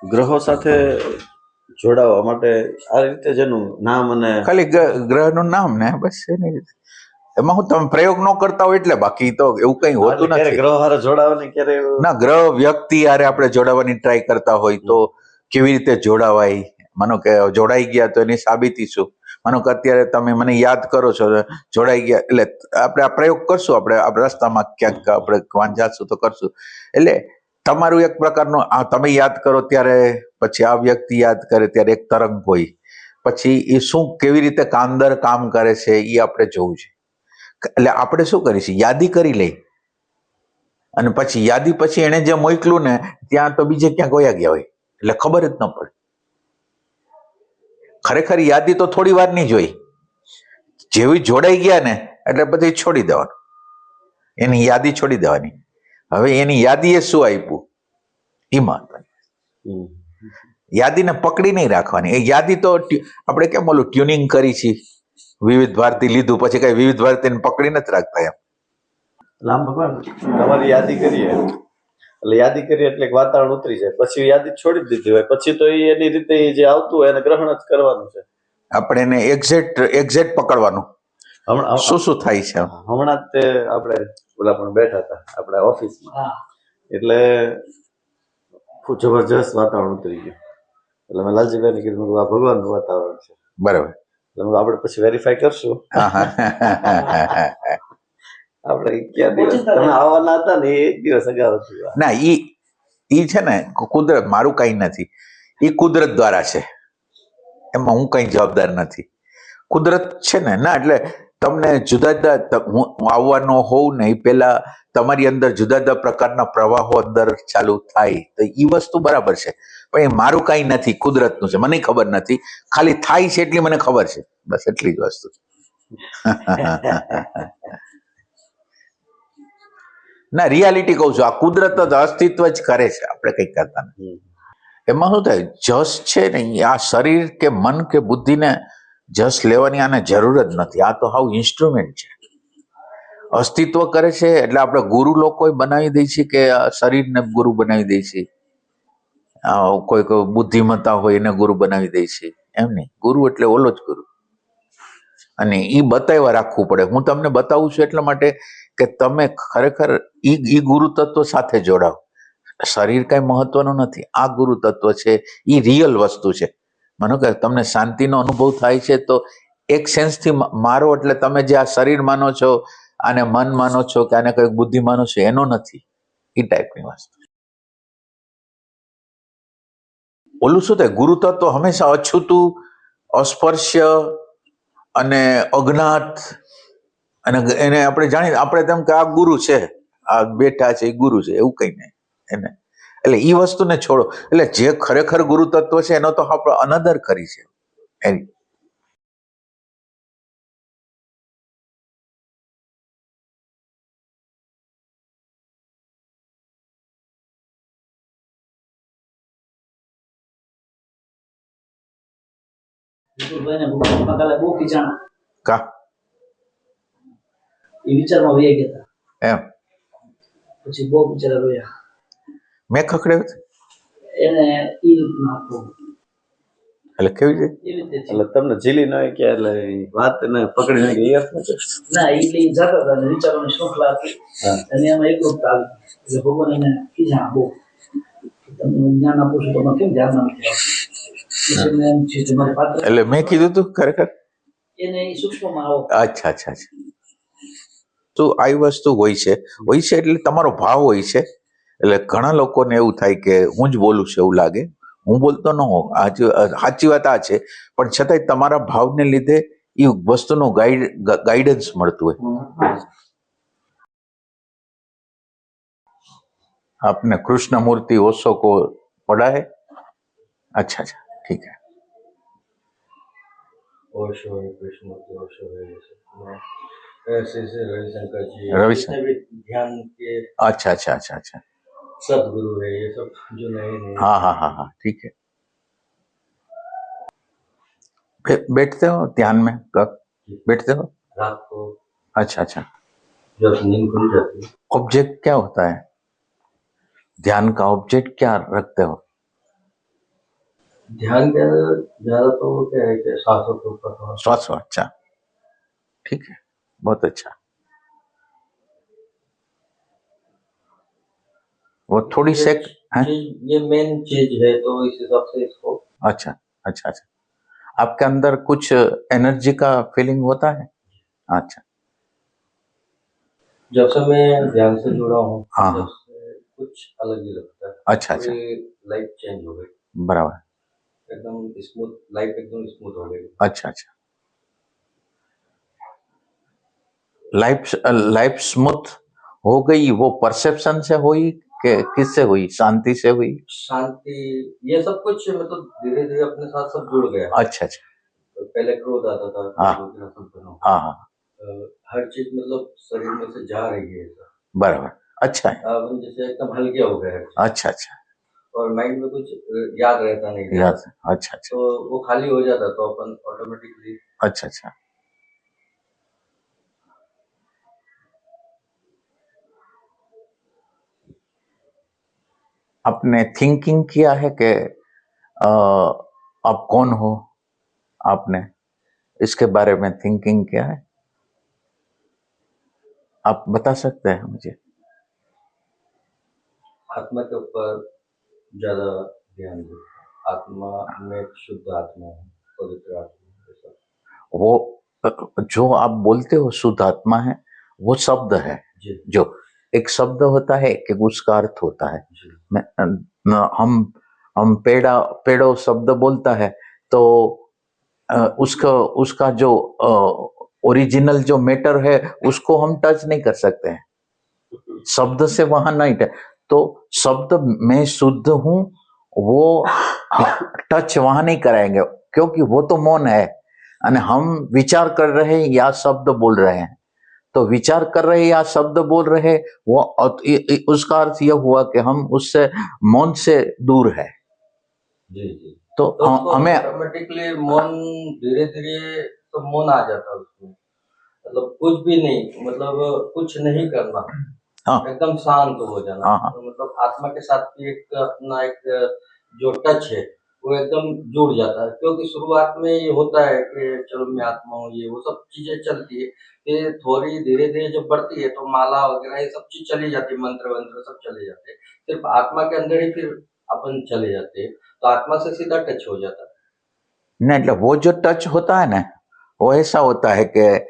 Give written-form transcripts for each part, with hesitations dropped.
ગ્રહો સાથે જોડાવા માટે આ રીતે જેનું નામ અને ખાલી ગ્રહનું નામ ને બસ એની રીતે. એમાં હું તમે પ્રયોગ ન કરતા હોય એટલે, બાકી તો એવું કઈ હોતું ક્યારે નથી. ગ્રહ હારે જોડાવાની ક્યારે ના, ગ્રહ વ્યક્તિ હારે આપણે જોડાવાની ટ્રાય કરતા હોય તો કેવી રીતે જોડાવાય? માનો કે જોડાઈ ગયા તો એની સાબિતી શું? માનો કે અત્યારે તમે મને યાદ કરો છો, જોડાઈ ગયા એટલે આપણે આ પ્રયોગ કરશું, આપણે રસ્તામાં ક્યાંક આપણે વાંચાશું તો કરશું. એટલે તમારું એક પ્રકારનું તમે યાદ કરો ત્યારે પછી આ વ્યક્તિ યાદ કરે ત્યારે એક તરંગ હોય, પછી એ શું કેવી રીતે કામદર કામ કરે છે એ આપણે જોવું છે. એટલે આપણે શું કરીશું, યાદી કરી લઈ અને પછી યાદી પછી એને જે મોકલું ને ત્યાં તો બીજે ક્યાંક વયા ગયા હોય એટલે ખબર જ ન પડે. ખરેખર યાદી તો થોડી વાર ની જોઈ, જેવી જોડાઈ ગયા ને એટલે પછી છોડી દેવાનું, એની યાદી છોડી દેવાની. હવે એની યાદી એ શું આપ્યું એ મહત્વની. યાદીને પકડી નહીં રાખવાની. એ યાદી તો આપણે કેમ ઓલું ટ્યુનિંગ કરી છે, વિવિધ ભારતી લીધું પછી કઈ વિવિધ ભારતીને પકડી નથી રાખતા એમ. રામ ભગવાન તમારી યાદી કરીએ એટલે યાદી કરીએ એટલે એક વાતાવરણ ઉતરી જાય, પછી યાદી છોડી દીધી હોય પછી તો એની રીતે જે આવતું હોય એને ગ્રહણ જ કરવાનું છે. આપણે એને એક્ઝેક્ટ પકડવાનું શું શું થાય છે. હમણાં જ તે આપણે ઓલા પણ બેઠા હતા આપણા ઓફિસમાં, એટલે ખૂબ જબરજસ્ત વાતાવરણ ઉતરી ગયું. એટલે મેં લાલજીભાઈને કીધું આ ભગવાનનું વાતાવરણ છે. બરાબર. એટલે આપણે પછી વેરીફાઈ કરશું. આપણે ક્યાં દિવસ તમે આવવાના હતા ને એક દિવસ અગાઉ ના, ઈ છે ને કુદરત, મારું કઈ નથી. એ કુદરત દ્વારા છે, એમાં હું કઈ જવાબદાર નથી. કુદરત છે ને. ના, એટલે તમને જુદા જુદા હું આવવાનો હોઉં ને એ પેલા તમારી અંદર જુદા જુદા પ્રકારના પ્રવાહો અંદર ચાલુ થાય તો એ વસ્તુ બરાબર છે, પણ એ મારું કઈ નથી, કુદરતનું છે. મને ખબર નથી, ખાલી થાય છે એટલી મને ખબર છે, બસ એટલી જ વસ્તુ છે. ના, રિયાલિટી કહું છું, આ કુદરત જ અસ્તિત્વ જ કરે છે, આપણે કઈ કરતા નથી. એમાં શું થાય, જસ છે ને આ શરીર કે મન કે બુદ્ધિને જસ લેવાની આને જરૂર જ નથી. આ તો હાવ ઇન્સ્ટ્રુમેન્ટ છે, અસ્તિત્વ કરે છે. એટલે આપણે ગુરુ લોકો બનાવી દઈએ છીએ કે શરીરને ગુરુ બનાવી દઈએ છીએ, કોઈ બુદ્ધિમત્તા હોય એને ગુરુ બનાવી દઈએ છીએ, એમ નહીં. ગુરુ એટલે ઓલો જ ગુરુ, અને એ બતાવવા રાખવું પડે. હું તમને બતાવું છું એટલા માટે કે તમે ખરેખર ઈ ગુરુ તત્વ સાથે જોડાવ. શરીર કઈ મહત્વનું નથી, આ ગુરુ તત્વ છે, એ રિયલ વસ્તુ છે. માનો કે તમને શાંતિનો અનુભવ થાય છે તો એક સેન્સથી મારો એટલે તમે જે આ શરીર માનો છો, આને મન માનો છો કે આને કઈક બુદ્ધિ માનો છો, એનો નથી. એ ટાઈપની વસ્તુ. ઓલું શું થાય, ગુરુ તત્વ હંમેશા અછૂતું, અસ્પર્શ્ય અને અજ્ઞાત, અને એને આપણે જાણીએ આપણે તેમ કે આ ગુરુ છે, આ બેઠા છે એ ગુરુ છે, એવું કઈ નહીં એને. એટલે એ વસ્તુને છોડો. એટલે જે ખરેખર ગુરુ તત્વ છે એનો તો આપણે અનદર કરી છે એની. કા એ વિચારમાં વહી ગયા એમ પછી બહુ વિચાર રોયા. મેં ખખડ્યો એને એ રીતના આપવું. એટલે કેવી રીતે? એટલે તમને ઝીલી ન કે એટલે વાત ને પકડી નાખી એ અર્થ ના, એ લઈ જતા હતા અને વિચારોની શૃંખલા હતી અને એમાં એકરૂપતા આવી. એટલે ભગવાન એને કીધા બહુ તમને જ્ઞાન આપું છું તમે કેમ ધ્યાન નથી આવતું. એટલે મેં કીધું તું ખરેખર એને સૂક્ષ્મમાં આવો. અચ્છા અચ્છા અચ્છા. તો આવી વસ્તુ હોય છે એટલે તમારો ભાવ હોય છે. એટલે ઘણા લોકોને એવું થાય કે હું જ બોલું છું એવું લાગે, હું બોલતો ન હોઉં. સાચી વાત આ છે, પણ છતાંય તમારા ભાવને લીધે એ વસ્તુનું ગાઈડન્સ મળતું હોય. आपने कृष्ण मूर्ति ओशो को पढ़ा है? अच्छा अच्छा, ठीक है. ओशो है, कृष्ण मूर्ति ओशो है, श्री श्री रविशंकर जी, रविशंकर ध्यान के अच्छा अच्छा अच्छा अच्छा सदगुरु है, ये सब जो नए नए. हाँ हाँ हाँ हाँ, ठीक है. बैठते हो ध्यान में कब बैठते हो? रात को. अच्छा अच्छा. जब नींद खुल जाती है. ऑब्जेक्ट क्या होता है ध्यान का? ऑब्जेक्ट क्या रखते हो? ध्यान के अंदर ज्यादा तो वो क्या है कि सांसों के ऊपर थोड़ा श्वास, अच्छा, ठीक है, बहुत अच्छा। वो थोड़ी ये सेक है। चीज, ये मेन चीज है, तो इस हिसाब से इसको अच्छा अच्छा अच्छा, आपके अंदर कुछ एनर्जी का फीलिंग होता है? अच्छा जब से मैं ध्यान से जुड़ा हूँ हाँ तब हाँ, से कुछ अलग ही लगता है। अच्छा अच्छा, पूरी लाइफ चेंज हो गई, बराबर, एकदम स्मूथ, लाइफ एकदम स्मूथ हो गई। अच्छा अच्छा। लाइफ लाइफ स्मूथ हो गई, वो परसेप्शन से हुई कि किससे हुई? शांति से हुई? शांति, ये सब कुछ मतलब धीरे धीरे अपने साथ सब जुड़ गया। अच्छा अच्छा, तो पहले क्रोध आता था, हाँ क्रोध वगैरह सब बना। हाँ हाँ, हर चीज मतलब शरीर में से जा रही है ऐसा। बराबर, अच्छा है, अब जैसे एकदम हल्के हो गए हर चीज। अच्छा अच्छा, और माइंड में कुछ याद रहता नहीं याद, ज्यादा। अच्छा अच्छा, तो वो खाली हो जाता, तो अपन ऑटोमेटिकली अच्छा अच्छा। आपने थिंकिंग किया है कि अ, आप कौन हो? आपने इसके बारे में थिंकिंग किया है? आप बता सकते हैं मुझे? आत्मा के ऊपर ज्यादा ध्यान दे। आत्मा में एक शुद्ध आत्मा है, पवित्र आत्मा ऐसा। वो जो आप बोलते हो शुद्ध आत्मा है, वो शब्द है। जी जो एक शब्द होता है कि उसका अर्थ होता है। जी मैं हम पेड़ो शब्द बोलता है तो उसका उसका जो ओरिजिनल जो मैटर है उसको हम टच नहीं कर सकते हैं, शब्द से वहां नहीं तो शब्द मैं शुद्ध हूं, वो टच वहां नहीं कराएंगे, क्योंकि वो तो मौन है। यानी हम विचार कर रहे हैं या शब्द बोल रहे हैं, तो विचार कर रहे या शब्द बोल रहे, वो उसका अर्थ यह हुआ कि हम उससे मौन से दूर है। जी जी। तो तो उसको हमें ऑटोमेटिकली मौन, धीरे धीरे तो मौन आ जाता है उसमें। मतलब कुछ भी नहीं, मतलब कुछ नहीं करना, हाँ एकदम शांत हो जाना। हाँ हाँ, तो मतलब आत्मा के साथ भी एक अपना एक जो टच है वो एकदम जुड़ जाता है। क्योंकि शुरुआत में ये होता है कि चलो मैं आत्मा हूँ, ये वो सब चीजें चलती है। फिर थोड़ी धीरे धीरे जब बढ़ती है तो माला वगैरह ये सब चीज चली जाती है, मंत्र वंत्र सब चले जाते हैं। सिर्फ आत्मा के अंदर ही फिर अपन चले जाते हैं, तो आत्मा से सीधा टच हो जाता है। नहीं मतलब वो जो टच होता है ना, वो ऐसा होता है कि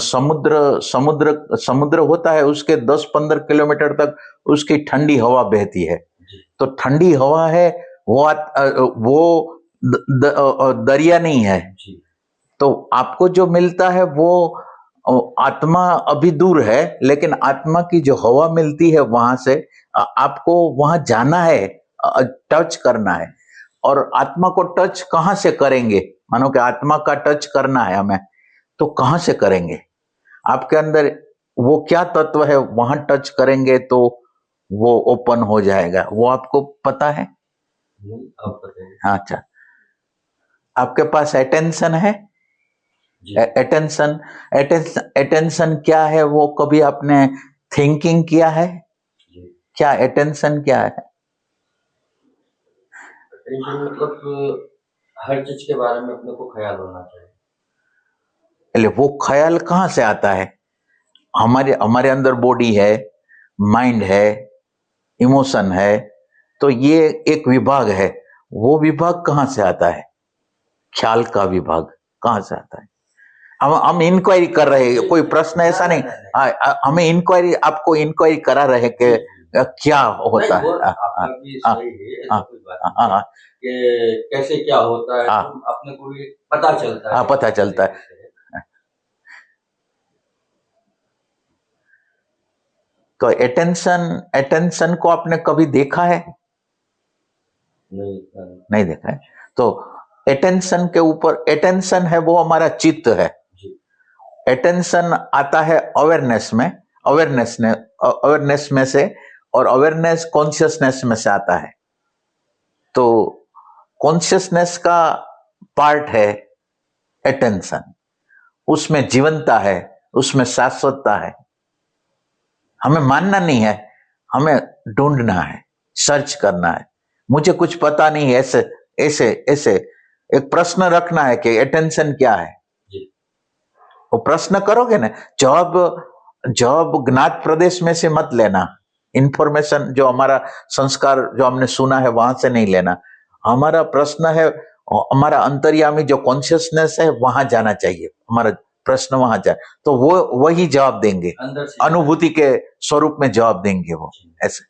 समुद्र समुद्र समुद्र होता है, उसके 10-15 किलोमीटर तक उसकी ठंडी हवा बहती है। जी तो ठंडी हवा है, वो दरिया नहीं है। जी तो आपको जो मिलता है वो आत्मा अभी दूर है, लेकिन आत्मा की जो हवा मिलती है वहां से आपको वहां जाना है, टच करना है। और आत्मा को टच कहां से करेंगे? मानो कि आत्मा का टच करना है हमें, तो कहां से करेंगे? आपके अंदर वो क्या तत्व है, वहां टच करेंगे तो वो ओपन हो जाएगा, वो आपको पता है? आप बताइए। हाँ, अच्छा, आपके पास अटेंशन है? जी अटेंशन, अटेंशन क्या है वो कभी आपने थिंकिंग किया है? जी। क्या अटेंशन क्या है? टेंशन मतलब हर चीज के बारे में अपने को ख्याल होना चाहिए। पहले वो ख्याल कहाँ से आता है? हमारे हमारे अंदर बॉडी है, माइंड है, इमोशन है, तो ये एक विभाग है। वो विभाग कहाँ से आता है? ख्याल का विभाग कहाँ से आता है? हम इंक्वायरी कर रहे हैं, कोई प्रश्न ऐसा नहीं। हमें इंक्वायरी, आपको इंक्वायरी करा रहे कि क्या होता नहीं, वो है। आपका भी हाँ सही है, ऐसा हाँ कोई बात हाँ नहीं है हाँ कि कैसे क्या होता है, हाँ तो अपने को भी पता चलता हाँ, है पता कि कैसे चलता है। कैसे है। तो अटेंशन, अटेंशन को आपने कभी देखा है? नहीं नहीं देखा है। तो अटेंशन के ऊपर, अटेंशन है वो हमारा चित्त है। जी अटेंशन आता है अवेयरनेस में, अवेयरनेस ने अवेयरनेस में से, और अवेयरनेस कॉन्शियसनेस में से आता है। तो कॉन्शियसनेस का पार्ट है अटेंशन, उसमें जीवंता है, उसमें शाश्वतता है। हमें मानना नहीं है, हमें ढूंढना है, सर्च करना है, मुझे कुछ पता नहीं, ऐसे ऐसे ऐसे एक प्रश्न रखना है कि अटेंशन क्या है। जी। वो प्रश्न करोगे ना, जवाब ज्ञात प्रदेश में से मत लेना, इंफॉर्मेशन जो हमारा संस्कार जो हमने सुना है वहां से नहीं लेना। हमारा प्रश्न है, हमारा अंतर्यामी जो कॉन्शियसनेस है वहां जाना चाहिए, हमारा प्रश्न वहां जाए तो वो वही जवाब देंगे, अंदर से अनुभूति के स्वरूप में जवाब देंगे वो। ऐसे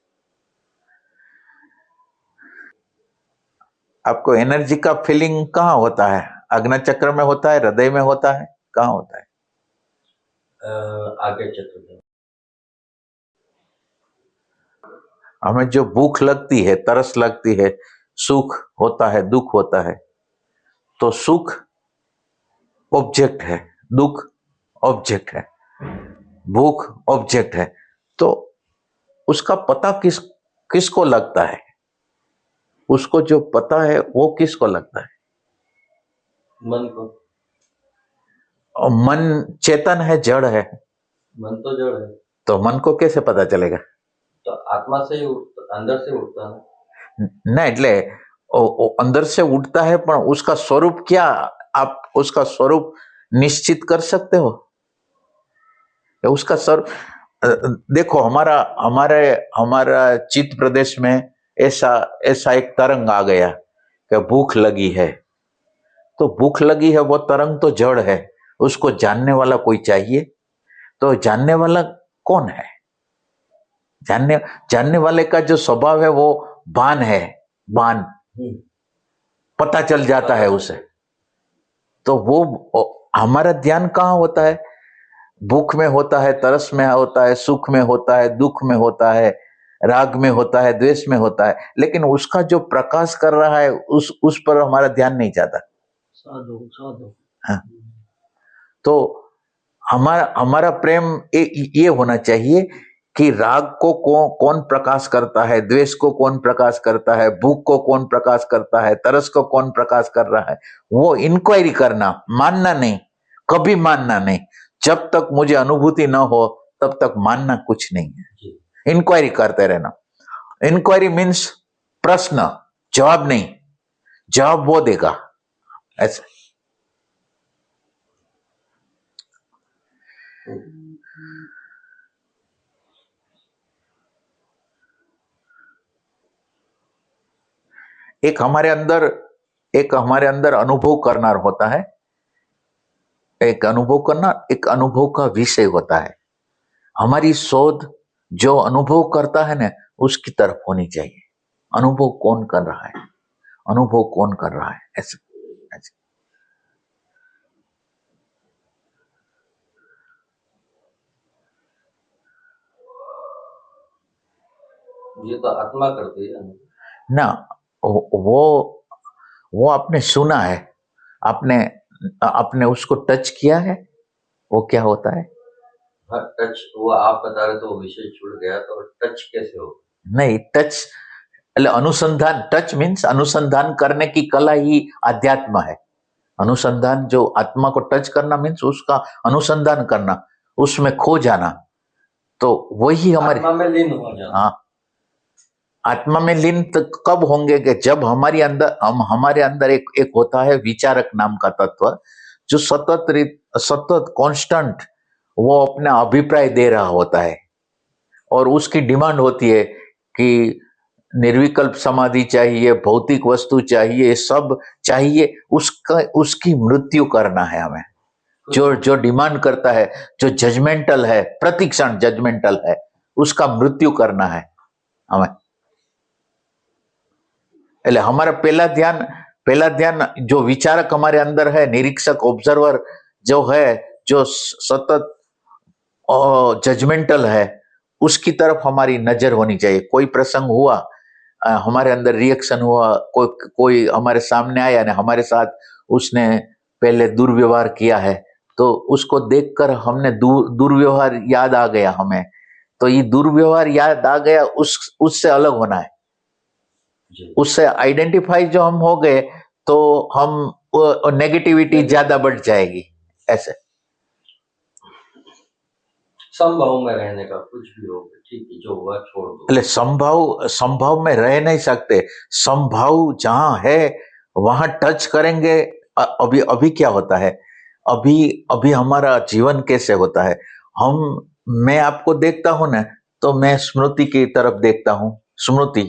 आपको एनर्जी का फीलिंग कहाँ होता है? आज्ञा चक्र में होता है, हृदय में होता है, कहाँ होता है? आगे चक्र में। हमें जो भूख लगती है, तरस लगती है, सुख होता है, दुख होता है, तो सुख ऑब्जेक्ट है, दुख ऑब्जेक्ट है, भूख ऑब्जेक्ट है, तो उसका पता किसको लगता है? उसको जो पता है वो किसको लगता है? मन को। और मन चेतन है, जड़ है? मन तो जड़ है, तो मन को कैसे पता चलेगा? तो आत्मा से ही अंदर से उठता है ना, એટલે अंदर से उठता है, पर उसका स्वरूप क्या, आप उसका स्वरूप निश्चित कर सकते हो? उसका स्वरूप देखो, हमारा चित्त प्रदेश में ऐसा एक तरंग आ गया कि भूख लगी है, तो भूख लगी है, वो तरंग तो जड़ है, उसको जानने वाला कोई चाहिए। तो जानने वाला कौन है? जानने वाले का जो स्वभाव है वो भान है, भान पता चल जाता है उसे। तो वो हमारा ध्यान कहाँ होता है? भूख में होता है, तरस में होता है, सुख में होता है, दुख में होता है, राग में होता है, द्वेष में होता है, लेकिन उसका जो प्रकाश कर रहा है उस पर हमारा ध्यान नहीं जाता। साधु हाँ। तो हमारा प्रेम ये होना चाहिए कि राग को कौन प्रकाश करता है, द्वेष को कौन प्रकाश करता है, भूख को कौन प्रकाश करता है, तरस को कौन प्रकाश कर रहा है, वो इंक्वायरी करना, मानना नहीं, कभी मानना नहीं। जब तक मुझे अनुभूति न हो तब तक मानना कुछ नहीं है, इंक्वायरी करते रहना। इंक्वायरी मीन्स प्रश्न, जवाब नहीं, जवाब वो देगा। ऐसे एक हमारे अंदर अनुभव करना होता है, एक अनुभव का विषय होता है। हमारी शोध जो अनुभव करता है ना उसकी तरफ होनी चाहिए। अनुभव कौन कर रहा है, अनुभव कौन कर रहा है, ऐसे। ये तो आत्मा करती है ना, वो आपने सुना है, आपने उसको टच किया है, वो क्या होता है? हाँ, टच वो आप बता रहे तो विषय छूट गया, तो टच कैसे हो? नहीं, टच अनुसंधान, टच मीन्स अनुसंधान करने की कला ही अध्यात्म है। अनुसंधान जो आत्मा को टच करना मीन्स उसका अनुसंधान करना, उसमें खो जाना, तो वही हमारे आत्मा में लीन हो जाना। हाँ, आत्मा में लीन कब होंगे कि जब हमारे अंदर एक होता है विचारक नाम का तत्व, जो सतत कांस्टेंट वो अपना अभिप्राय दे रहा होता है, और उसकी डिमांड होती है कि निर्विकल्प समाधि चाहिए, भौतिक वस्तु चाहिए, सब चाहिए, उसकी मृत्यु करना है हमें। जो डिमांड करता है, जो जजमेंटल है, प्रतिक्षण जजमेंटल है, उसका मृत्यु करना है हमें। એટલે हमारा पहला ध्यान जो विचारक हमारे अंदर है, निरीक्षक ऑब्जर्वर जो है, जो सतत जजमेंटल है, उसकी तरफ हमारी नजर होनी चाहिए। कोई प्रसंग हुआ, हमारे अंदर रिएक्शन हुआ, कोई हमारे सामने आया ने हमारे साथ उसने पहले दुर्व्यवहार किया है, तो उसको देखकर हमने दुर्व्यवहार याद आ गया हमें, तो ये दुर्व्यवहार याद आ गया, उससे अलग होना है। उससे आइडेंटिफाई जो हम हो गए तो हम नेगेटिविटी ज्यादा बढ़ जाएगी। ऐसे संभव में रहने का कुछ भी हो। ठीक है जो हुआ छोड़ दो। એટલે संभव में रह नहीं सकते। संभव जहां है वहां टच करेंगे। अभी अभी क्या होता है, अभी अभी हमारा जीवन कैसे होता है, मैं आपको देखता हूं ना तो मैं स्मृति की तरफ देखता हूं, स्मृति,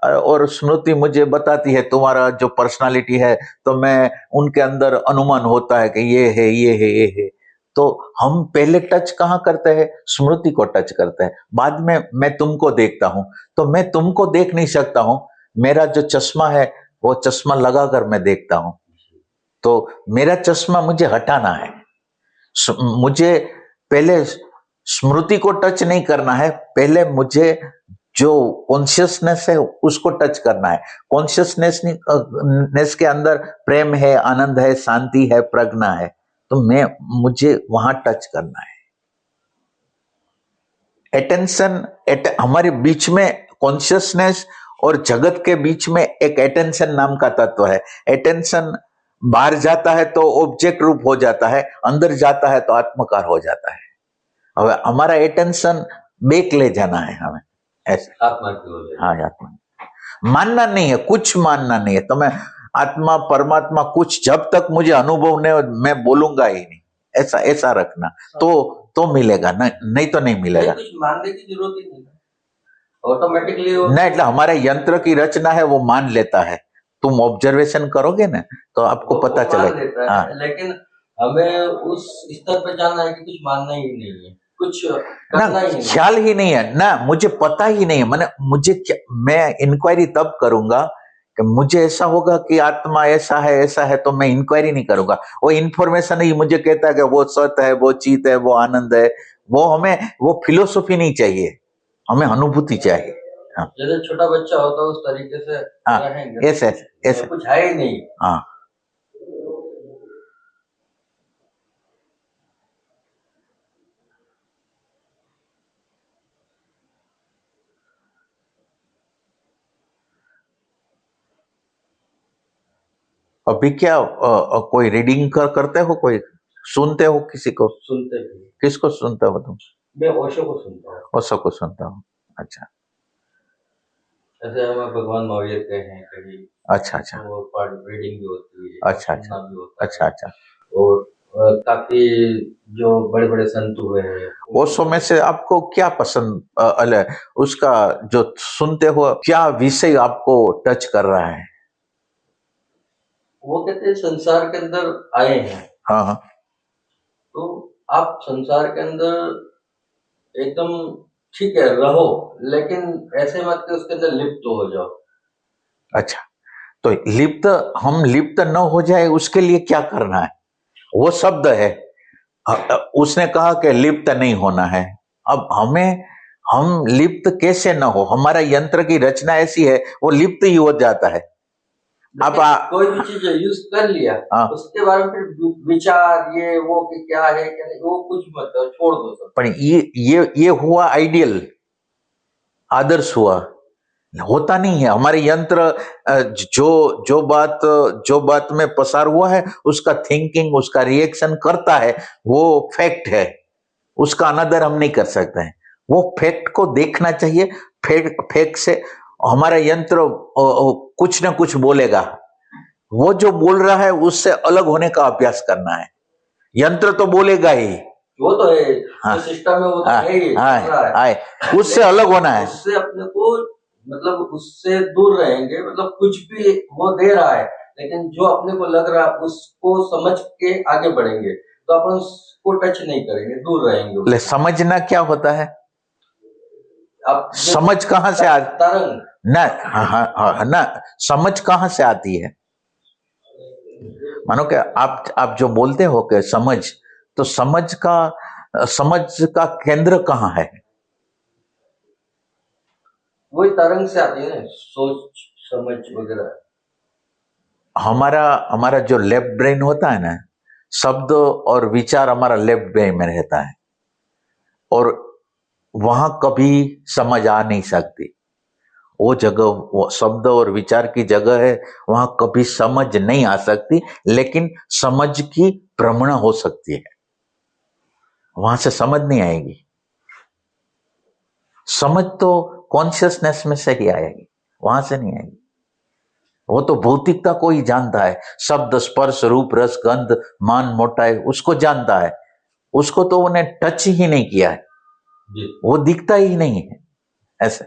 और स्मृति मुझे बताती है तुम्हारा जो पर्सनालिटी है, तो मैं उनके अंदर अनुमान होता है कि ये है ये है ये है। तो हम पहले टच कहाँ करते हैं, स्मृति को टच करते हैं। बाद में मैं तुमको देखता हूं तो मैं तुमको देख नहीं सकता हूं, मेरा जो चश्मा है वो चश्मा लगाकर मैं देखता हूं। तो मेरा चश्मा मुझे हटाना है, मुझे पहले स्मृति को टच नहीं करना है, पहले मुझे जो कॉन्शियसनेस है उसको टच करना है। कॉन्शियसनेस के अंदर प्रेम है, आनंद है, शांति है, प्रज्ञा है, तो मुझे वहां टच करना है। अटेंशन, हमारे बीच में कॉन्शियसनेस और जगत के बीच में एक अटेंशन नाम का तत्व है। अटेंशन बाहर जाता है तो ऑब्जेक्ट रूप हो जाता है, अंदर जाता है तो आत्मकार हो जाता है। अब हमारा अटेंशन बेक ले जाना है हमें, ऐसे आत्मा की ओर। हाँ, आत्मा मानना नहीं है, कुछ मानना नहीं है। तो मैं आत्मा परमात्मा कुछ जब तक मुझे अनुभव नहीं, मैं बोलूंगा ही नहीं, ऐसा रखना तो मिलेगा, नहीं तो नहीं मिलेगा। कुछ मानने की जरूरत ही नहीं, ऑटोमेटिकली नहीं, એટલે हमारे यंत्र की रचना है वो मान लेता है। तुम ऑब्जर्वेशन करोगे ना तो आपको पता चलेगा। हाँ, लेकिन हमें उस स्तर पर जाना है कि कुछ मानना ही नहीं है, कुछ करना ही नहीं, ख्याल ही नहीं है ना, मुझे पता ही नहीं है। मैं इंक्वायरी तब करूंगा कि मुझे ऐसा होगा कि आत्मा ऐसा है, तो मैं इंक्वायरी नहीं करूंगा। वो इंफॉर्मेशन ही मुझे कहता है कि वो सत्य है, वो चित है, वो आनंद है। वो फिलोसॉफी नहीं चाहिए, हमें अनुभूति चाहिए। हाँ, जैसे छोटा बच्चा होता है उस तरीके से रहेंगे, ऐसे कुछ है ही नहीं। हाँ, अभी क्या कोई रीडिंग करते हो, कोई सुनते हो, किसी को सुनते भी? किसको सुनते हो तुम? मैं ओशो को सुनता हूँ। ओशो को सुनता हूँ। अच्छा, ऐसे हमें भगवान महावीर के हैं कभी। अच्छा, वो पार्ट रीडिंग भी होती है, अच्छा, सुनना भी होता है। अच्छा। और काफी जो बड़े बड़े संत हुए हैं, ओशो में से आपको क्या पसंद, उसका जो सुनते हो क्या विषय आपको टच कर रहा है? वो कहते हैं संसार के अंदर आए हैं। हाँ, तो आप संसार के अंदर एकदम ठीक है रहो, लेकिन ऐसे मत कि उसके अंदर लिप्त हो जाओ। अच्छा, तो हम लिप्त न हो जाए उसके लिए क्या करना है? वो शब्द है, उसने कहा कि लिप्त नहीं होना है। अब हम लिप्त कैसे न हो? हमारा यंत्र की रचना ऐसी है, वो लिप्त ही हो जाता है। अब कोई भी चीज यूज कर लिया, उसके बारे में फिर विचार ये वो कि क्या है क्या नहीं, वो कुछ मत छोड़ दो सब। पर ये हुआ आइडियल, आदर्श हुआ, होता नहीं है। हमारे यंत्र जो बात में पसार हुआ है उसका थिंकिंग, उसका रिएक्शन करता है, वो फैक्ट है, उसका अनादर हम नहीं कर सकते हैं। वो फैक्ट को देखना चाहिए। फैक्ट से हमारा यंत्र कुछ ना कुछ बोलेगा, वो जो बोल रहा है उससे अलग होने का अभ्यास करना है। यंत्र तो बोलेगा ही, वो तो है, तो सिस्टम में वो तो है ही, उससे अलग होना है। उससे अपने को मतलब उससे दूर रहेंगे, मतलब कुछ भी वो दे रहा है, लेकिन जो अपने को लग रहा है उसको समझ के आगे बढ़ेंगे, तो अपन उसको टच नहीं करेंगे, दूर रहेंगे। समझना क्या होता है? अब समझ कहाँ से आती? तरंग ना, समझ कहाँ से आती है? मानो कि आप जो बोलते हो कि समझ, तो समझ का केंद्र कहाँ है? वही तरंग से आती है, सोच समझ वगैरह। हमारा जो लेफ्ट ब्रेन होता है ना, शब्द और विचार हमारा लेफ्ट ब्रेन में रहता है, और वहां कभी समझ आ नहीं सकती। वो जगह, वो शब्द और विचार की जगह है, वहां कभी समझ नहीं आ सकती, लेकिन समझ की भ्रमण हो सकती है, वहां से समझ नहीं आएगी। समझ तो कॉन्शियसनेस में से ही आएगी, वहां से नहीं आएगी। वो तो भौतिकता को ही जानता है, शब्द स्पर्श रूप रस गंध मान मोटाई उसको जानता है, उसको तो उन्हें टच ही नहीं किया है, वो दिखता ही नहीं है ऐसे।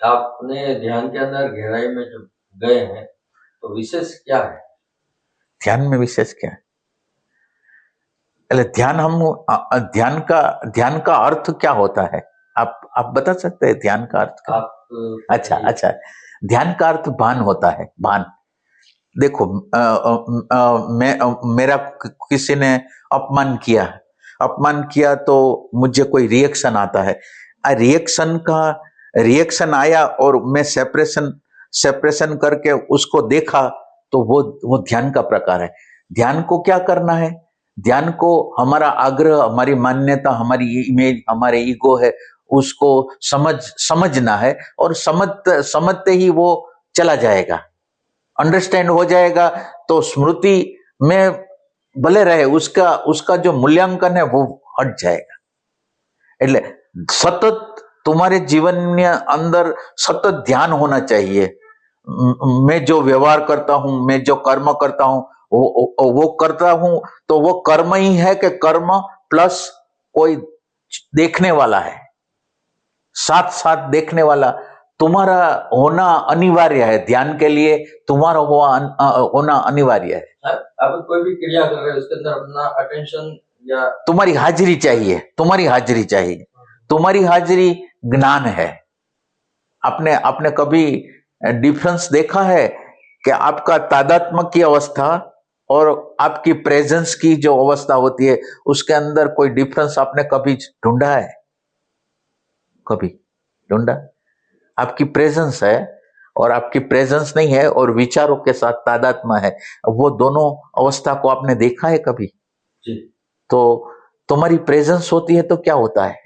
आपने ध्यान के अंदर गहराई में जब गए हैं तो विशेष क्या है? ध्यान में विशेष क्या है? ध्यान ध्यान का अर्थ क्या होता है? आप बता सकते हैं ध्यान का अर्थ क्या? अच्छा, ध्यान का अर्थ भान होता है। भान देखो, मेरा किसी ने अपमान किया तो मुझे कोई रिएक्शन आता है, रिएक्शन आया और मैं सेपरेशन करके उसको देखा, तो वो ध्यान का प्रकार है। ध्यान को क्या करना है? ध्यान को हमारा आग्रह, हमारी मान्यता, हमारी इमेज, हमारे ईगो है, उसको समझना है, और समझते ही वो चला जाएगा, अंडरस्टैंड हो जाएगा, तो स्मृति में भले रहे, उसका जो मूल्यांकन है वो हट जाएगा। એટલે सतत तुम्हारे जीवन में अंदर सतत ध्यान होना चाहिए। मैं जो व्यवहार करता हूं, मैं जो कर्म करता हूं, वो करता हूं, तो वो कर्म ही है कि कर्म प्लस कोई देखने वाला है, साथ साथ देखने वाला तुम्हारा होना अनिवार्य है। ध्यान के लिए तुम्हारा होना अनिवार्य है। आप कोई भी क्रिया कर रहे हैं उसके अंदर अपना अटेंशन या तुम्हारी हाजिरी चाहिए, तुम्हारी हाजिरी ज्ञान है। आपने कभी डिफरेंस देखा है कि आपका तादात्म्य की अवस्था और आपकी प्रेजेंस की जो अवस्था होती है, उसके अंदर कोई डिफरेंस आपने कभी ढूंढा है? कभी ढूंढा? आपकी प्रेजेंस है और आपकी प्रेजेंस नहीं है, और विचारों के साथ तादात्म्य है, वो दोनों अवस्था को आपने देखा है कभी? जी। तो तुम्हारी प्रेजेंस होती है तो क्या होता है?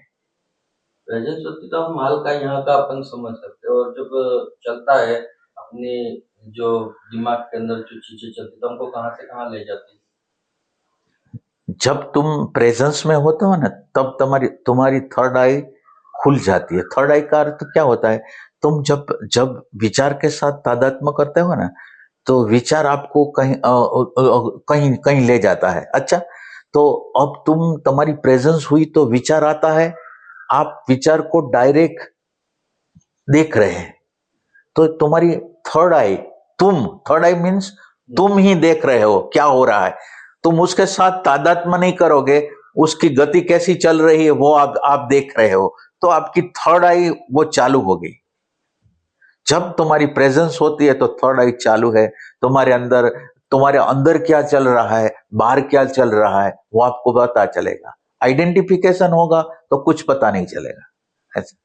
प्रेजेंस होती तो हम हाल का यहाँ का अपन समझ सकते हैं, और जब चलता है अपने जो दिमाग के अंदर जो चीजें चलती तो हमको कहाँ से कहाँ ले जाती है। जब तुम प्रेजेंस में होते हो ना, तब तुम्हारी थर्ड आई खुल जाती है। थर्ड आई का अर्थ क्या होता है? तुम जब विचार के साथ तादात्म्य करते हो ना, तो विचार आपको कहीं ले जाता है। अच्छा, तो अब तुम्हारी प्रेजेंस हुई तो विचार आता है, आप विचार को डायरेक्ट देख रहे हैं, तो तुम्हारी थर्ड आई मीन्स तुम ही देख रहे हो क्या हो रहा है। तुम उसके साथ तादात्म्य नहीं करोगे, उसकी गति कैसी चल रही है वो आप देख रहे हो, तो आपकी थर्ड आई वो चालू हो गई। जब तुम्हारी प्रेजेंस होती है तो थर्ड आई चालू है। तुम्हारे अंदर क्या चल रहा है, बाहर क्या चल रहा है, वो आपको पता चलेगा। आइडेंटिफिकेशन होगा तो कुछ पता नहीं चलेगा। ऐसा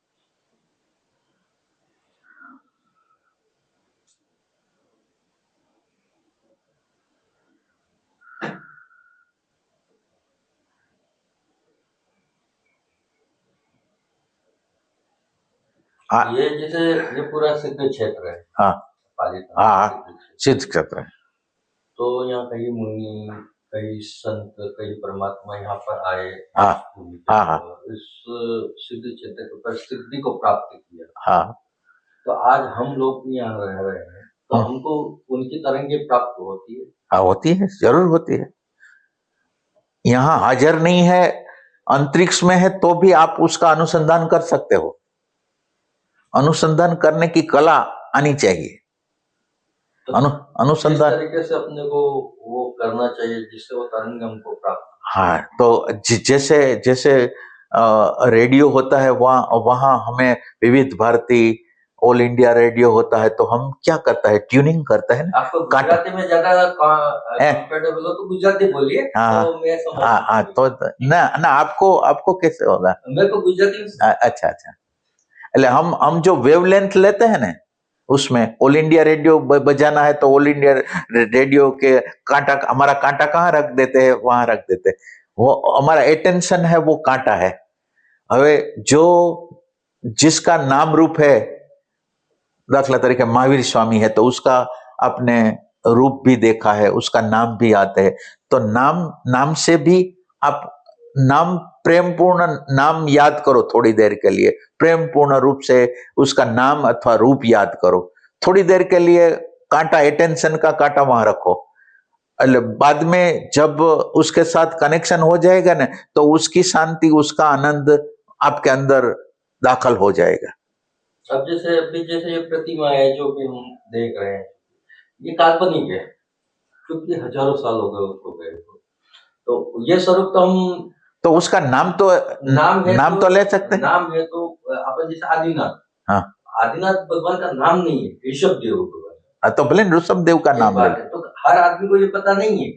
ये जैसे ये पूरा सिद्ध क्षेत्र है। हाँ पालिताना हाँ, सिद्ध क्षेत्र है। तो यहाँ कई मुनि, कई संत, कई परमात्मा यहाँ पर आए, हाँ, इस सिद्ध क्षेत्र के ऊपर सिद्धि को प्राप्त किया। हाँ, तो आज हम लोग भी यहाँ रह रहे हैं, तो हमको उनकी तरंगे प्राप्त होती है। हाँ, होती है, जरूर होती है। यहाँ हाजिर नहीं है, अंतरिक्ष में है, तो भी आप उसका अनुसंधान कर सकते हो। अनुसंधान करने की कला आनी चाहिए। तो अनुसंधान किस तरीके से अपने को वो करना चाहिए जिससे वो तरंग हमको प्राप्त। हाँ, तो जैसे रेडियो होता है, वहां हमें विविध भारती, ऑल इंडिया रेडियो होता है, तो हम क्या करता है, ट्यूनिंग करता है ना। आपको गुजराती में ज्यादा कंफर्टेबल हो तो गुजराती बोलिए। हाँ, तो मैं समझ हाँ, तो ना आपको कैसे होगा? मेरे को गुजराती में अच्छा, એટલે हम जो वेवलेंथ लेते हैं ना, उसमें ऑल इंडिया रेडियो बजाना है तो ऑल इंडिया रेडियो के कांटा, हमारा कांटा कहाँ रख देते हैं, वहां रख देते हैं। वो हमारा अटेंशन है, वो कांटा है। હવે जो जिसका नाम रूप है, दाखला तरीके महावीर स्वामी है, तो आपने रूप भी देखा है, उसका नाम भी आता है, तो नाम से भी आप नाम प्रेम पूर्ण नाम याद करो थोड़ी देर के लिए, प्रेम पूर्ण रूप से उसका नाम अथवा रूप याद करो थोड़ी देर के लिए। कांटा, अटेंशन का कांटा वहां रखो। बाद में जब उसके साथ कनेक्शन हो जाएगा ना, तो उसकी शांति, उसका आनंद आपके अंदर दाखिल हो जाएगा। अब जैसे ये प्रतिमा है जो भी हम देख रहे हैं, ये काल्पनिक है क्योंकि हजारों साल हो गए उसको गए, तो ये स्वरूप तो हम, तो उसका नाम तो नाम तो ले सकते हैं। नाम है तो अपन जैसे आदिनाथ, हाँ, आदिनाथ भगवान का नाम नहीं है, ऋषभ देव भगवान। तो भले ऋषभ देव का नाम ले, तो हर आदमी को ये पता नहीं है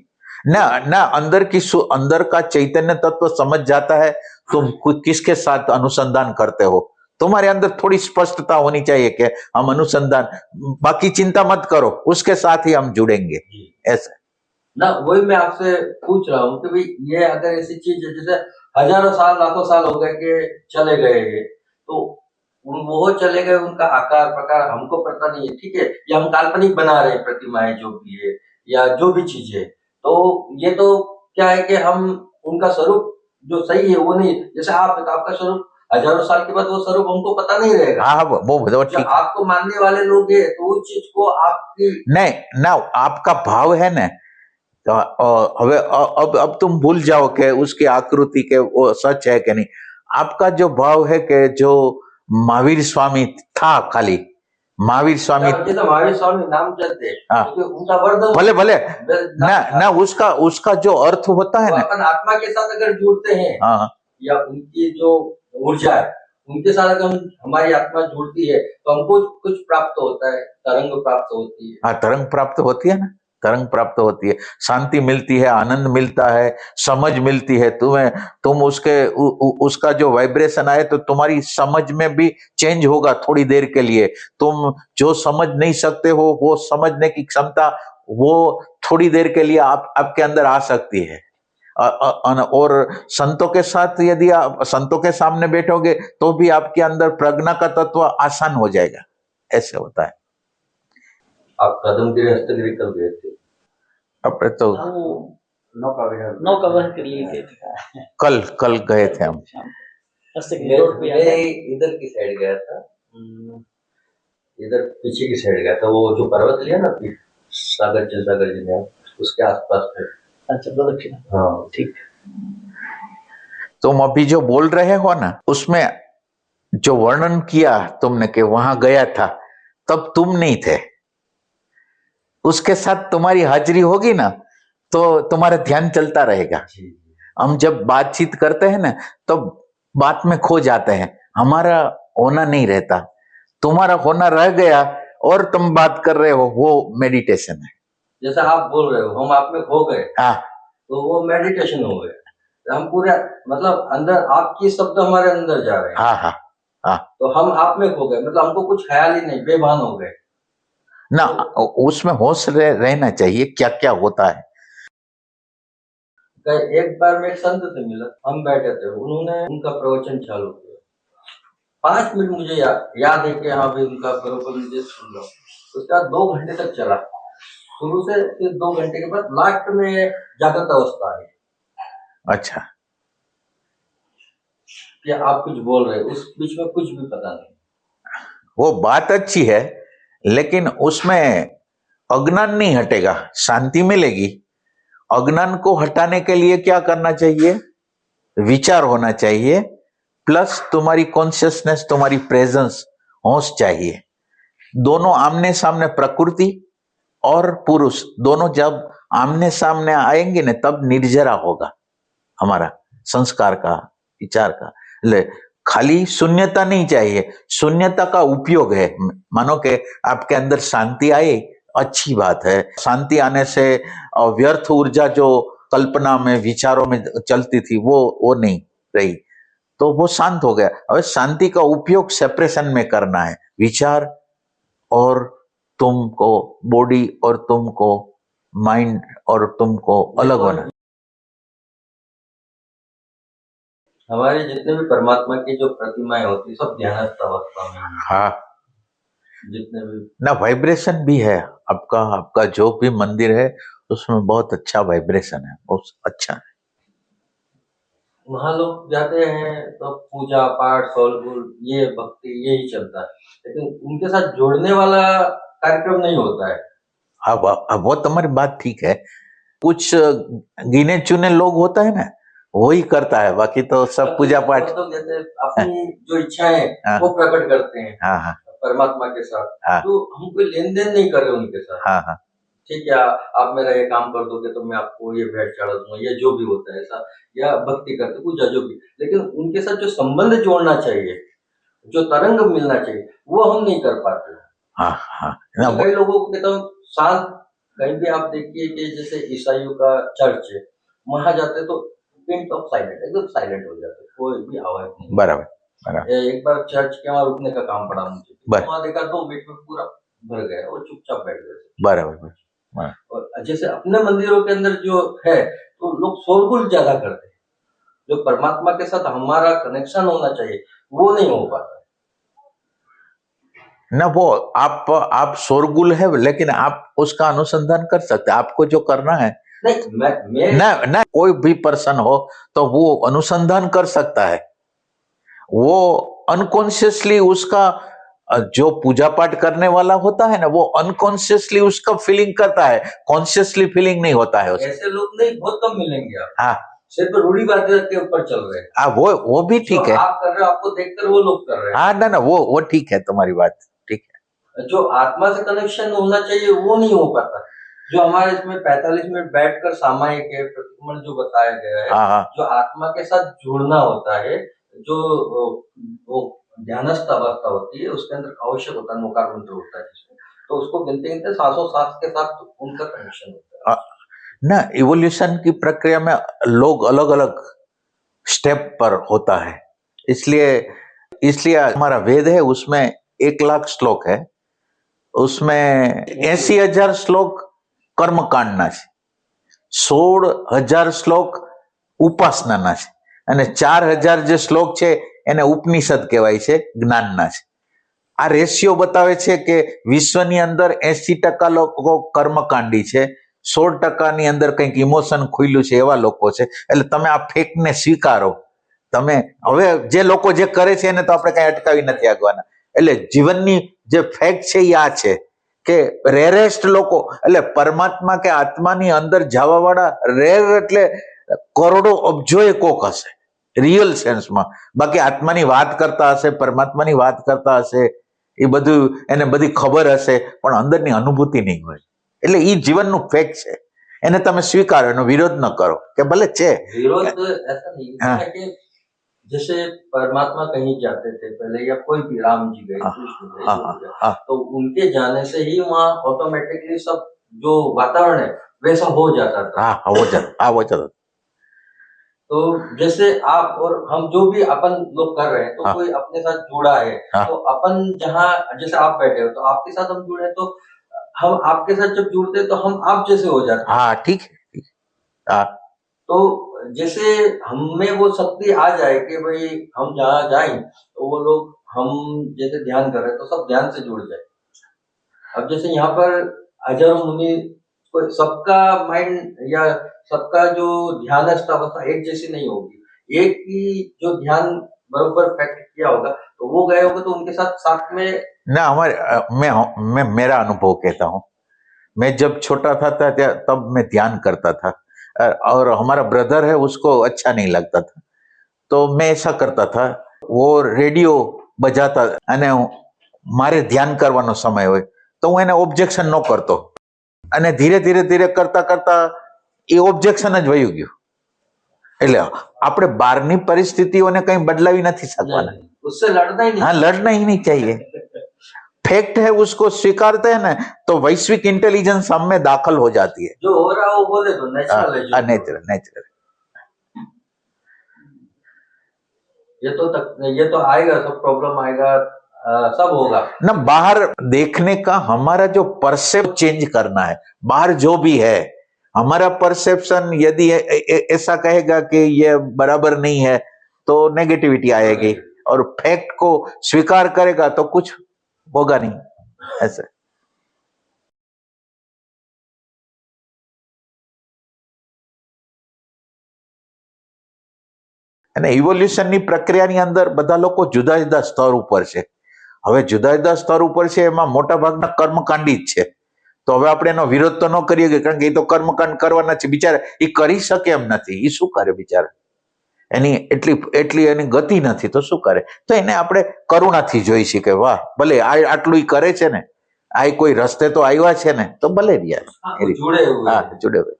ना अंदर अंदर का चैतन्य तत्व समझ जाता है तुम किसके साथ अनुसंधान करते हो। तुम्हारे अंदर थोड़ी स्पष्टता होनी चाहिए कि हम अनुसंधान, बाकी चिंता मत करो, उसके साथ ही हम जुड़ेंगे। ऐसा ना, वही मैं आपसे पूछ रहा हूँ कि भाई ये अगर ऐसी चीज है जैसे हजारों साल लाखों साल हो गए कि चले गए ये, तो वो चले गए, उनका आकार प्रकार हमको पता नहीं है, ठीक है, या हम काल्पनिक बना रहे हैं प्रतिमाएं जो भी है या जो भी चीज है, तो ये तो क्या है कि हम उनका स्वरूप जो सही है वो नहीं, जैसे आप है तो आपका स्वरूप हजारों साल के बाद वो स्वरूप हमको पता नहीं रहेगा। हाँ, वो ठीक, आपको मानने वाले लोग है तो उस चीज को आपकी नहीं ना, आपका भाव है ना, तो अब तुम भूल जाओ कि उसकी आकृति के वो सच है कि नहीं। आपका जो भाव है कि जो महावीर स्वामी था, खाली महावीर स्वामी, जैसे महावीर स्वामी नाम चलते हैं, हाँ, उनका वर्धन भले ना उसका जो अर्थ होता है ना, अपन आत्मा के साथ अगर जुड़ते हैं, हाँ, या उनकी जो ऊर्जा है उनके साथ अगर हमारी आत्मा जुड़ती है तो हमको कुछ प्राप्त होता है, तरंग प्राप्त होती है। हाँ, तरंग प्राप्त होती है ना, तरंग प्राप्त होती है, शांति मिलती है, आनंद मिलता है, समझ मिलती है तुम्हें। तुम उसका जो वाइब्रेशन आए तो तुम्हारी समझ में भी चेंज होगा थोड़ी देर के लिए। तुम जो समझ नहीं सकते हो वो समझने की क्षमता वो थोड़ी देर के लिए आपके अंदर आ सकती है। और संतों के साथ यदि आप संतों के सामने बैठोगे तो भी आपके अंदर प्रज्ञा का तत्व आसान हो जाएगा। ऐसे होता है। आप कदमगिरी हस्तगिरी कब गए थे? अपने तो नौका विहार के लिए गए थे। कल गए थे हम। मैं इधर की साइड गया था, इधर पीछे की साइड गया था, वो जो पर्वत लिया ना सागर जी ने, उसके आसपास में। अच्छा, प्रदक्षिणा, हाँ ठीक। तुम अभी जो बोल रहे हो ना, उसमें जो वर्णन किया तुमने कि वहां गया था, तब तुम नहीं थे, उसके साथ तुम्हारी हाजिरी होगी ना तो तुम्हारा ध्यान चलता रहेगा। हम जब बातचीत करते हैं ना तो बात में खो जाते हैं, हमारा होना नहीं रहता, तुम्हारा होना रह गया और तुम बात कर रहे हो, वो मेडिटेशन है। जैसा आप बोल रहे हो हम आप में खो गए, हाँ, तो वो मेडिटेशन हो गया। हम पूरा मतलब अंदर आपकी शब्द हमारे अंदर जा रहे हैं। हाँ, हाँ, हाँ, तो हम आप में खो गए, मतलब हमको कुछ ख्याल ही नहीं, बेभान हो गए ना। उसमें होश रहना चाहिए क्या क्या होता है। एक बार मैं एक संत से मिला, हम बैठे थे, उन्होंने उनका प्रवचन चालू किया, 5 मिनट मुझे याद है कि हाँ भाई उनका प्रवचन मुझे सुन रहा हूँ। उसके बाद 2 घंटे तक चला, शुरू से, फिर 2 घंटे के बाद लास्ट में जागृत अवस्था है। अच्छा, कि आप कुछ बोल रहे हो, उस बीच में कुछ भी पता नहीं। वो बात अच्छी है, लेकिन उसमें अज्ञान नहीं हटेगा, शांति मिलेगी। अज्ञान को हटाने के लिए क्या करना चाहिए? विचार होना चाहिए, प्लस तुम्हारी कॉन्शियसनेस, तुम्हारी प्रेजेंस, होश चाहिए। दोनों आमने सामने, प्रकृति और पुरुष दोनों जब आमने सामने आएंगे ना, तब निर्जरा होगा हमारा संस्कार का, विचार का। ले खाली शून्यता नहीं चाहिए, शून्यता का उपयोग है। मानो कि आपके अंदर शांति आई, अच्छी बात है। शांति आने से व्यर्थ ऊर्जा जो कल्पना में, विचारों में चलती थी वो नहीं रही, तो वो शांत हो गया। अब शांति का उपयोग सेपरेशन में करना है, विचार और तुमको, बॉडी और तुमको, माइंड और तुमको अलग होना। हमारे जितने भी परमात्मा की जो प्रतिमाएं होती सब ध्यानस्थ अवस्था में। हाँ, जितने भी ना वाइब्रेशन भी है आपका, आपका जो भी मंदिर है उसमें बहुत अच्छा वाइब्रेशन है, बहुत अच्छा है। वहाँ लोग जाते हैं तो पूजा पाठ फल ये भक्ति यही चलता है, लेकिन उनके साथ जोड़ने वाला कार्यक्रम नहीं होता है। अब वो तुम्हारी बात ठीक है, कुछ गिने चुने लोग होता है ना, वही करता है, बाकी तो सब पूजा पाठ। तो जैसे अपनी जो इच्छाएं हाँ वो प्रकट करते हैं हाँ हाँ परमात्मा के साथ, हाँ तो हम कोई लेन देन नहीं कर रहे उनके साथ। हाँ हाँ ठीक है, आप मेरा ये काम कर दोगे तो मैं आपको ये भेंट चढ़ा दूंगा, ये जो भी होता है ऐसा, या भक्ति करते पूजा जो भी, लेकिन उनके साथ जो संबंध जोड़ना चाहिए, जो तरंग मिलना चाहिए, वो हम नहीं कर पाते। हाँ हाँ ना कई लोगों को कहता हूँ शांत, कहीं भी आप देखिए कि जैसे ईसाइयों का चर्च है, वहां जाते तो पिंट ऑफ साइलेंट, एकदम साइलेंट हो जाते, कोई भी आवाज नहीं। बराबर बराबर एक बार चर्च के वहां रुकने का काम पड़ा मुझे, बराबर वहां देखा 2 मिनट में पूरा भर गया और चुपचाप बैठ गए। बराबर। और जैसे अपने मंदिरों के अंदर जो है, तो लोग शोरगुल ज्यादा करते हैं, जो परमात्मा के साथ हमारा कनेक्शन होना चाहिए वो नहीं हो पाता। ना वो आप शोरगुल है, लेकिन आप उसका अनुसंधान कर सकते हैं, आपको जो करना है। नहीं मैं ना ना कोई भी पर्सन हो तो वो अनुसंधान कर सकता है, वो अनकॉन्शियसली उसका जो पूजा पाठ करने वाला होता है ना, वो अनकॉन्शियसली उसका फीलिंग करता है, कॉन्शियसली फीलिंग नहीं होता है उसका। ऐसे लोग नहीं, बहुत कम मिलेंगे आप। हाँ सिर्फ रूढ़िवादी के ऊपर चल रहे हैं। हाँ वो भी ठीक है। आप कर रहे हो, आपको देखकर वो लोग कर रहे हैं। हाँ ना ना वो ठीक है, तुम्हारी बात ठीक है। जो आत्मा से कनेक्शन होना चाहिए वो नहीं हो पाता। जो हमारे इसमें 45 मिनट बैठकर सामायिक है प्रतिक्रमण जो बताया गया है, हाँ हाँ जो आत्मा के साथ जुड़ना होता है, जो वो ध्यानस्थ अवस्था होती है, उसके अंदर आवश्यक होता है नोकार मंत्र होता है जिसमें, तो उसको गिनते गिनते सांसों सांस के साथ उनका कनेक्शन होता है। ना इवोल्यूशन की प्रक्रिया में लोग अलग अलग स्टेप पर होता है, इसलिए इसलिए हमारा वेद है उसमें 1,00,000 श्लोक है, उसमें 80,000 શ્લોક કર્મકાંડના છે, 16,000 શ્લોક ઉપાસનાના છે, અને 4,000 જે શ્લોક છે એને ઉપનિષદ કહેવાય છે, જ્ઞાનના છે. આ રેશિયો બતાવે છે કે વિશ્વની અંદર 80% લોકો કર્મકાંડી છે, 16%ની અંદર કંઈક ઇમોશન ખુલ્યું છે એવા લોકો છે. એટલે તમે આ ફેકને સ્વીકારો, તમે હવે જે લોકો જે કરે છે એને તો આપણે કઈ અટકાવી નથી આગવાના. એટલે જીવનની જે ફેક્ટ છે એ આ છે કે રેરેસ્ટ લોકો, એટલે પરમાત્મા કે આત્માની અંદર જવા વાળા રેર એટલે કરોડો અબજોએ કોક હશે રિયલ સેન્સમાં, બાકી આત્માની વાત કરતા હશે, પરમાત્માની વાત કરતા હશે, એ બધું એને બધી ખબર હશે, પણ અંદરની અનુભૂતિ નહીં હોય. એટલે એ જીવનનું ફેક્ટ છે, એને તમે સ્વીકારો, એનો વિરોધ ન કરો કે ભલે છે. विरोध ऐसा नहीं है कि जैसे परमात्मा कहीं जाते थे पहले, या कोई भी राम जी गए, कृष्ण गए, जो गए, तो उनके जाने से ही वहाँ ऑटोमेटिकली सब जो वातावरण है वैसा हो जाता था। हो जाता। तो जैसे आप और हम जो भी अपन लोग कर रहे हैं, तो कोई अपने साथ जुड़ा है, तो अपन जहाँ जैसे आप बैठे हो तो आपके साथ हम जुड़े, तो हम आपके साथ जब जुड़ते हैं तो हम आप जैसे हो जाते हैं। हाँ ठीक है। तो जैसे हमें वो शक्ति आ जाए कि भाई हम जहाँ जाएं तो वो लोग हम जैसे ध्यान कर रहे हैं तो सब ध्यान से जुड़ जाए। अब जैसे यहाँ पर हजारों मुनि, कोई सबका माइंड या सबका जो ध्यान अवस्था एक जैसी नहीं होगी। एक की जो ध्यान बरोबर फैक्ट किया होगा तो वो गए होगा, तो उनके साथ में ना हमारे मैं मेरा अनुभव कहता हूँ, मैं जब छोटा था तब मैं ध्यान करता था, और हमारा ब्रदर है उसको अच्छा नहीं लगता था, तो मैं ऐसा करता था, वो रेडियो बजाता અને મારે ધ્યાન કરવાનો સમય હોય તો હું એને ઓબ્જેક્શન ન કરતો, અને ધીરે ધીરે ધીરે કરતા કરતા એ ઓબ્જેક્શન જ વયું ગયું. એટલે આપણે બહારની પરિસ્થિતિઓને કંઈ બદલાવી નથી શકવાના. उससे लड़ना ही नहीं। हाँ, लड़ना ही नहीं चाहिए, फैक्ट है उसको स्वीकारते हैं ना तो वैश्विक इंटेलिजेंस हम में दाखिल हो जाती है। जो हो रहा है वो बोले तो नेचुरल है, नेचुरल ये तो आएगा, सब प्रॉब्लम आएगा, सब होगा ना। बाहर देखने का हमारा जो परसेप्शन चेंज करना है, बाहर जो भी है हमारा परसेप्शन यदि ऐसा कहेगा कि ये बराबर नहीं है तो नेगेटिविटी आएगी, और फैक्ट को स्वीकार करेगा तो कुछ होगा नहीं। ऐसे અને ઇવોલ્યુશનની પ્રક્રિયાની અંદર બધા લોકો જુદા જુદા સ્તર ઉપર છે. હવે જુદા જુદા સ્તર ઉપર છે એમાં મોટા ભાગના કર્મકાંડી જ છે. તો હવે આપણે એનો વિરોધ તો ન કરીએ કે કારણ કે એ તો કર્મકાંડ કરવાના છે. બિચારા એ કરી શકે એમ નથી, એ શું કરે બિચારા, એની એટલી એની ગતિ નથી તો શું કરે. તો એને આપણે કરુણાથી જોઈ છીએ કે વાહ ભલે આટલું ઈ કરે છે ને, આ કોઈ રસ્તે તો આવ્યા છે ને, તો ભલે રહ્યા जुड़े हुए હા हैं। जुड़े हुए.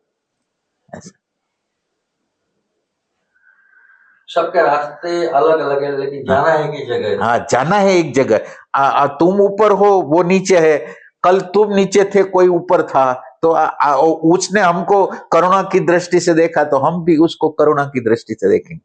सबके रास्ते अलग अलग है, लेकिन जाना है एक जगह। हाँ जाना है एक जगह. तुम ऊपर हो वो नीचे है, कल तुम नीचे थे कोई ऊपर था, तो उसने हमको करुणा की दृष्टि से देखा तो हम भी उसको करुणा की दृष्टि से देखेंगे.